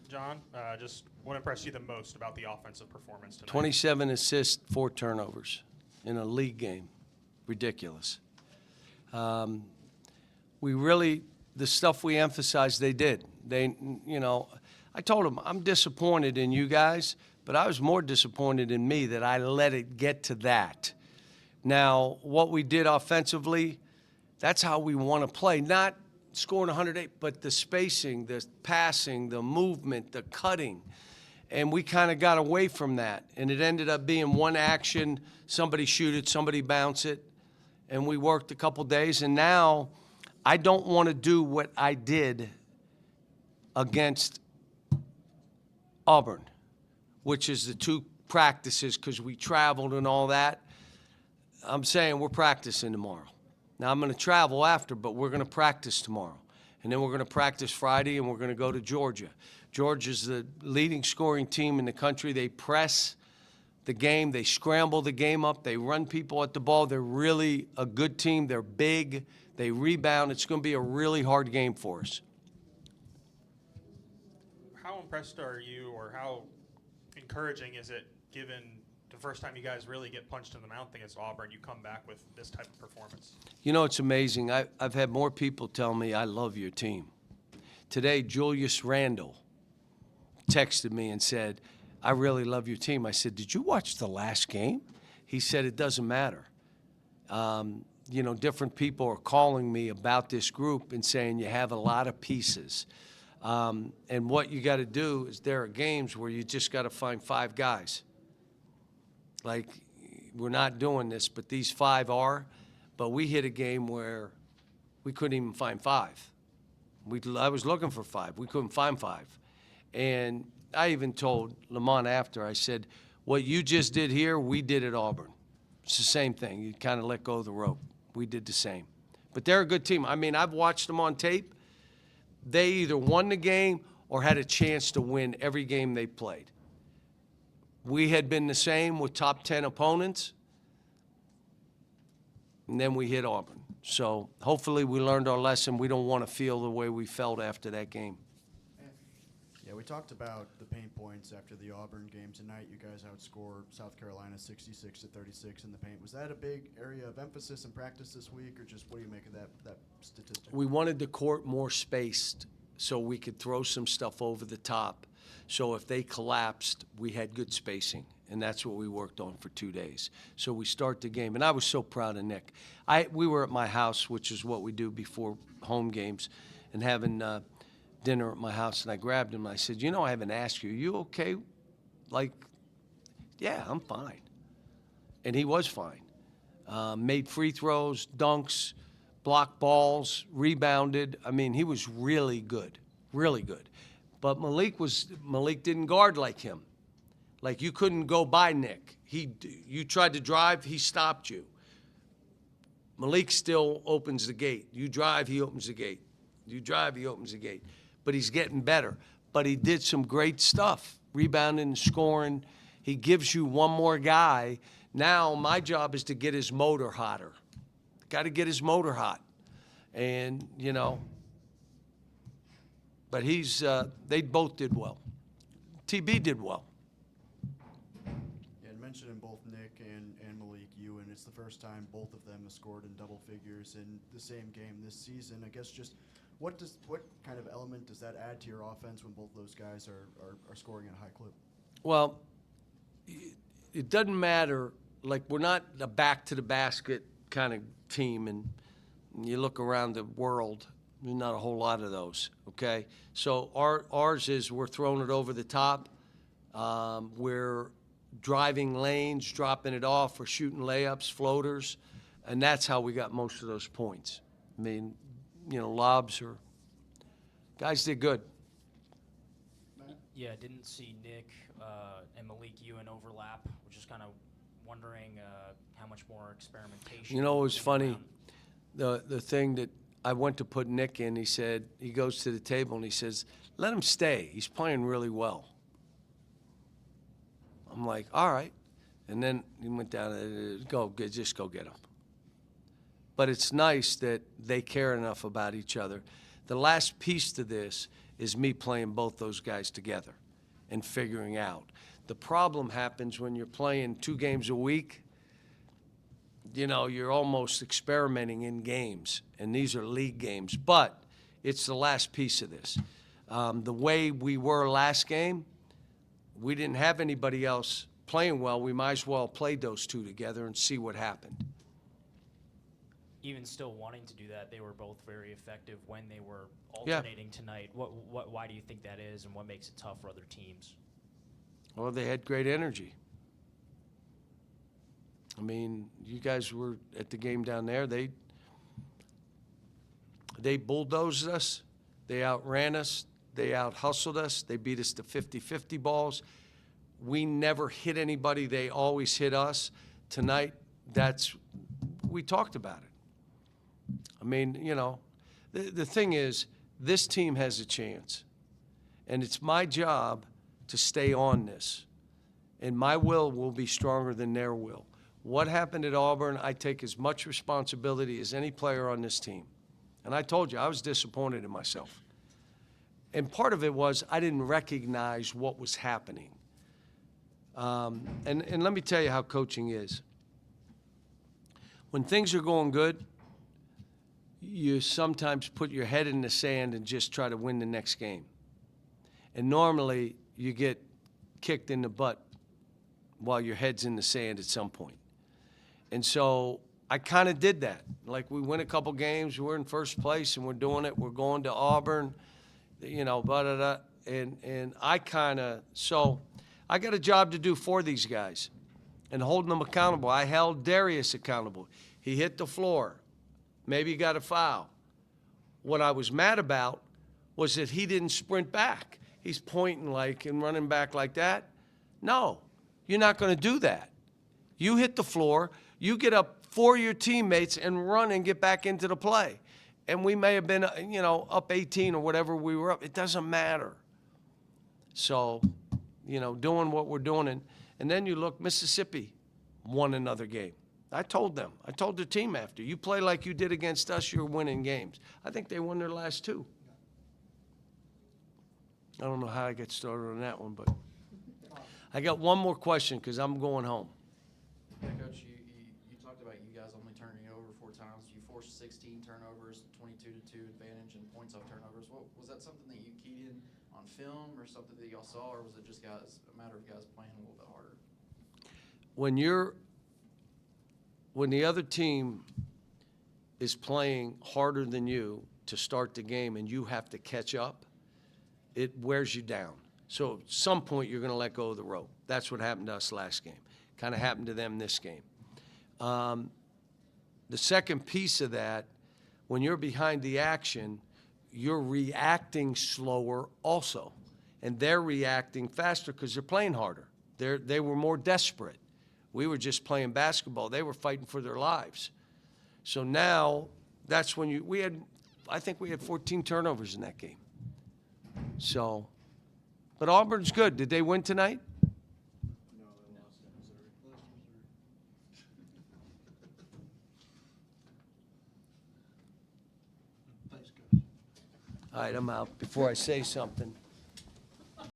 John, just what impressed you the most about the offensive performance tonight? 27 assists, 4 turnovers in a league game. Ridiculous. The stuff we emphasized, they did. I told them, I'm disappointed in you guys, but I was more disappointed in me that I let it get to that. Now, what we did offensively, that's how we want to play. Not scoring 108, but the spacing, the passing, the movement, the cutting. And we kind of got away from that. And it ended up being one action, somebody shoot it, somebody bounce it. And we worked a couple days. And now I don't want to do what I did against Auburn, which is the 2 practices because we traveled and all that. I'm saying we're practicing tomorrow. Now, I'm going to travel after, but we're going to practice tomorrow. And then we're going to practice Friday, and we're going to go to Georgia. Georgia's the leading scoring team in the country. They press the game. They scramble the game up. They run people at the ball. They're really a good team. They're big. They rebound. It's going to be a really hard game for us. How impressed are you, or how encouraging is it, given the first time you guys really get punched in the mouth against Auburn, you come back with this type of performance? You know, it's amazing. I've had more people tell me, I love your team. Today, Julius Randle texted me and said, I really love your team. I said, did you watch the last game? He said, it doesn't matter. Different people are calling me about this group and saying you have a lot of pieces. And what you got to do is there are games where you just got to find 5 guys. Like, we're not doing this, but these 5 are. But we hit a game where we couldn't even find 5. I was looking for 5. We couldn't find 5. And I even told Lamont after, I said, what you just did here, we did at Auburn. It's the same thing. You kind of let go of the rope. We did the same. But they're a good team. I mean, I've watched them on tape. They either won the game or had a chance to win every game they played. We had been the same with top 10 opponents, and then we hit Auburn. So hopefully we learned our lesson. We don't want to feel the way we felt after that game. Yeah, we talked about the paint points after the Auburn game tonight. You guys outscored South Carolina 66-36 in the paint. Was that a big area of emphasis in practice this week, or just what do you make of that statistic? We wanted the court more spaced so we could throw some stuff over the top. So if they collapsed, we had good spacing, and that's what we worked on for 2 days. So we start the game, and I was so proud of Nick. We were at my house, which is what we do before home games, and having dinner at my house, and I grabbed him, and I said, I haven't asked you, are you okay? Like, yeah, I'm fine. And he was fine. Made free throws, dunks, blocked balls, rebounded. I mean, he was really good, really good. But Malik didn't guard like him. Like, you couldn't go by Nick. You tried to drive, he stopped you. Malik still opens the gate. You drive, he opens the gate. You drive, he opens the gate. But he's getting better. But he did some great stuff, rebounding and scoring. He gives you one more guy. Now my job is to get his motor hotter. Got to get his motor hot. And, but they both did well. TB did well. Yeah, and mentioning both Nick and Malik Ewan, it's the first time both of them have scored in double figures in the same game this season. I guess just what kind of element does that add to your offense when both those guys are scoring at a high clip? Well, it doesn't matter. Like, we're not a back-to-the-basket kind of team, and you look around the world, there's not a whole lot of those, okay? So ours is we're throwing it over the top. We're driving lanes, dropping it off. We're shooting layups, floaters, and that's how we got most of those points. I mean, lobs are – guys did good. Yeah, didn't see Nick and Malik Ewan overlap, which is kind of wondering how much more experimentation. It was funny. The thing that I went to put Nick in, he goes to the table and he says, let him stay. He's playing really well. I'm like, all right. And then he went down and just go get him. But it's nice that they care enough about each other The last piece to this is me playing both those guys together and figuring out. The problem happens when you're playing 2 games a week. You know, you're almost experimenting in games, and these are league games. But it's the last piece of this. The way we were last game, we didn't have anybody else playing well. We might as well play those 2 together and see what happened. Even still wanting to do that, they were both very effective when they were Yeah. alternating tonight. Why do you think that is, and what makes it tough for other teams? Well, they had great energy. I mean, you guys were at the game down there. They bulldozed us. They outran us. They out-hustled us. They beat us to 50-50 balls. We never hit anybody. They always hit us. Tonight, we talked about it. I mean, you know, the thing is, this team has a chance. And it's my job to stay on this. And my will be stronger than their will. What happened at Auburn, I take as much responsibility as any player on this team. And I told you, I was disappointed in myself. And part of it was I didn't recognize what was happening. And let me tell you how coaching is. When things are going good, you sometimes put your head in the sand and just try to win the next game. And normally, you get kicked in the butt while your head's in the sand at some point. And so I kind of did that. Like, we win a couple games, we're in first place, and we're doing it. We're going to Auburn, you know, blah-da-da. And I kind of, so I got a job to do for these guys and holding them accountable. I held Darius accountable. He hit the floor. Maybe he got a foul. What I was mad about was that he didn't sprint back. He's pointing like and running back like that. No, you're not going to do that. You hit the floor, you get up for your teammates and run and get back into the play. And we may have been, you know, up 18 or whatever we were up. It doesn't matter. So, you know, doing what we're doing. And then you look, Mississippi won another game. I told them. I told the team after. You play like you did against us, you're winning games. I think they won their last 2. I don't know how I get started on that one, but I got one more question because I'm going home. Yeah, Coach, you talked about you guys only turning it over 4 times. You forced 16 turnovers, 22-2 advantage, and points off turnovers. Was that something that you keyed in on film or something that y'all saw, or was it just a matter of guys playing a little bit harder? When the other team is playing harder than you to start the game and you have to catch up, it wears you down. So at some point, you're going to let go of the rope. That's what happened to us last game. Kind of happened to them this game. The second piece of that, when you're behind the action, you're reacting slower also. And they're reacting faster because they're playing harder. They were more desperate. We were just playing basketball. They were fighting for their lives. So now, that's when I think we had 14 turnovers in that game. So, but Auburn's good. Did they win tonight? No, they lost to Missouri. All right, I'm out before I say something.